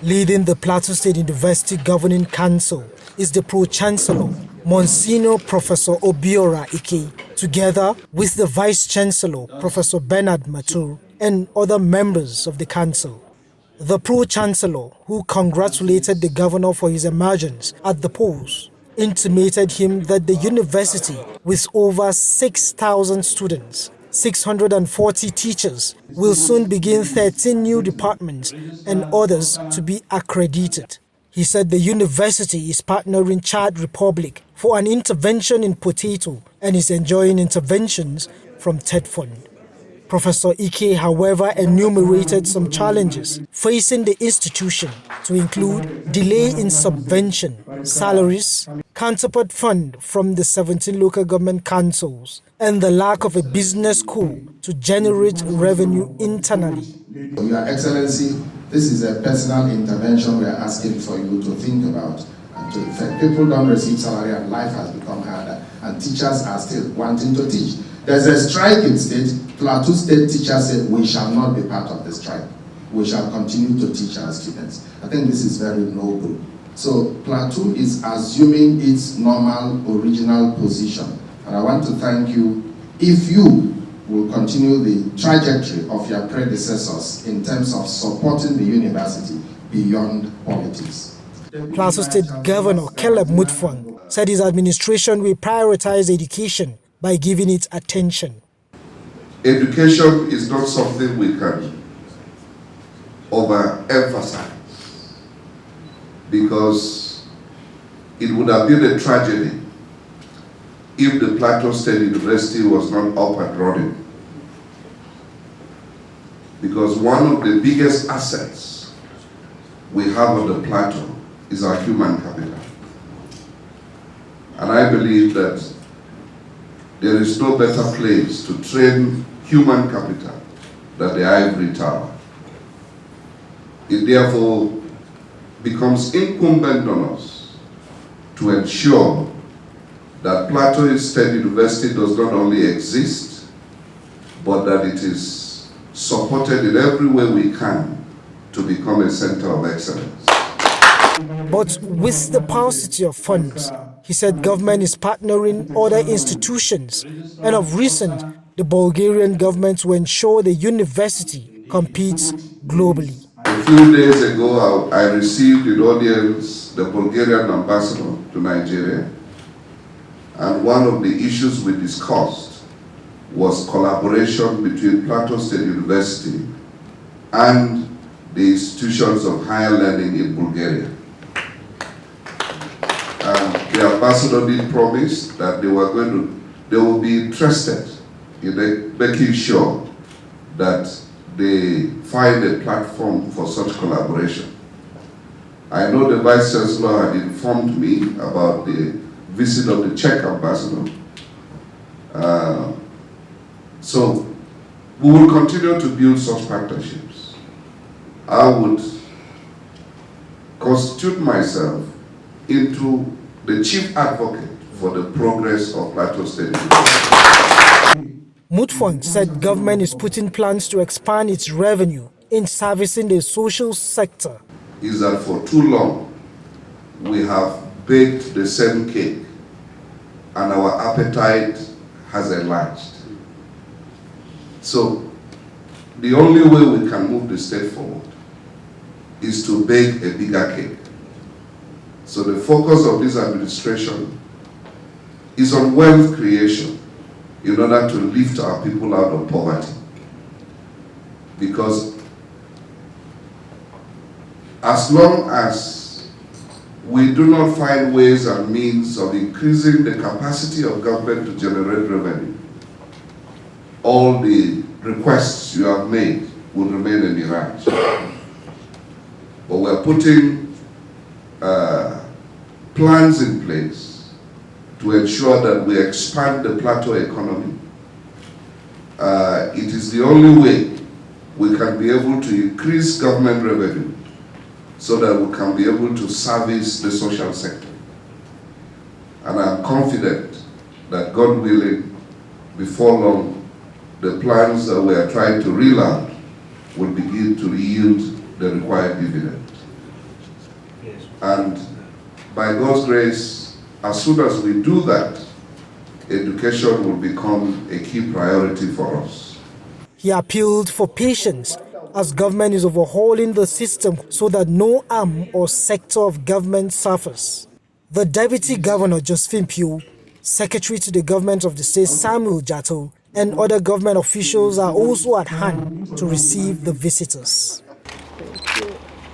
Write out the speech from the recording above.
Leading the Plateau State University Governing Council is the Pro-Chancellor, Monsignor Professor Obiora Ike, together with the Vice-Chancellor, Professor Bernard Matur, and other members of the Council. The Pro-Chancellor, who congratulated the Governor for his emergence at the polls, intimated him that the university, with over 6,000 students, 640 teachers, will soon begin 13 new departments and others to be accredited. He said the university is partnering Chad Republic for an intervention in potato and is enjoying interventions from TED Fund. Professor Ike, however, enumerated some challenges facing the institution, to include delay in subvention, salaries, counterpart fund from the 17 local government councils, and the lack of a business school to generate revenue internally. Your Excellency, this is a personal intervention we are asking for you to think about and to effect. People don't receive salary and life has become harder, and teachers are still wanting to teach. There's a strike in state. Plateau State teachers said we shall not be part of the strike. We shall continue to teach our students. I think this is very noble. So Plateau is assuming its normal, original position. And I want to thank you if you will continue the trajectory of your predecessors in terms of supporting the university beyond politics. Plateau State Governor Caleb Mutfwang said his administration will prioritize education by giving it attention. Education is not something we can overemphasize, because it would have been a tragedy if the Plateau State University was not up and running. Because one of the biggest assets we have on the plateau is our human capital. And I believe that there is no better place to train human capital than the ivory tower. It therefore becomes incumbent on us to ensure that Plateau State University does not only exist, but that it is supported in every way we can to become a center of excellence. But with the paucity of funds, he said government is partnering other institutions, and of recent, the Bulgarian government to ensure the university competes globally. A few days ago, I received in audience the Bulgarian ambassador to Nigeria, and one of the issues we discussed was collaboration between Plateau State University and the institutions of higher learning in Bulgaria. The ambassador did promise that they will be interested in making sure that they find a platform for such collaboration. I know the Vice Chancellor had informed me about the visit of the Czech ambassador. So we will continue to build such partnerships. I would constitute myself into the chief advocate for the progress of Plateau State University. Mutfwang said government is putting plans to expand its revenue in servicing the social sector. Is that for too long we have baked the same cake and our appetite has enlarged. So the only way we can move the state forward is to bake a bigger cake. So the focus of this administration is on wealth creation in order to lift our people out of poverty. Because as long as we do not find ways and means of increasing the capacity of government to generate revenue, all the requests you have made will remain a mirage. But we're putting plans in place to ensure that we expand the plateau economy. It is the only way we can be able to increase government revenue so that we can be able to service the social sector. And I'm confident that, God willing, before long, the plans that we are trying to reel out will begin to yield the required dividend. And by God's grace, as soon as we do that, education will become a key priority for us. He appealed for patience as government is overhauling the system so that no arm or sector of government suffers. The Deputy Governor Josephine Pugh, Secretary to the Government of the State Samuel Jatto, and other government officials are also at hand to receive the visitors.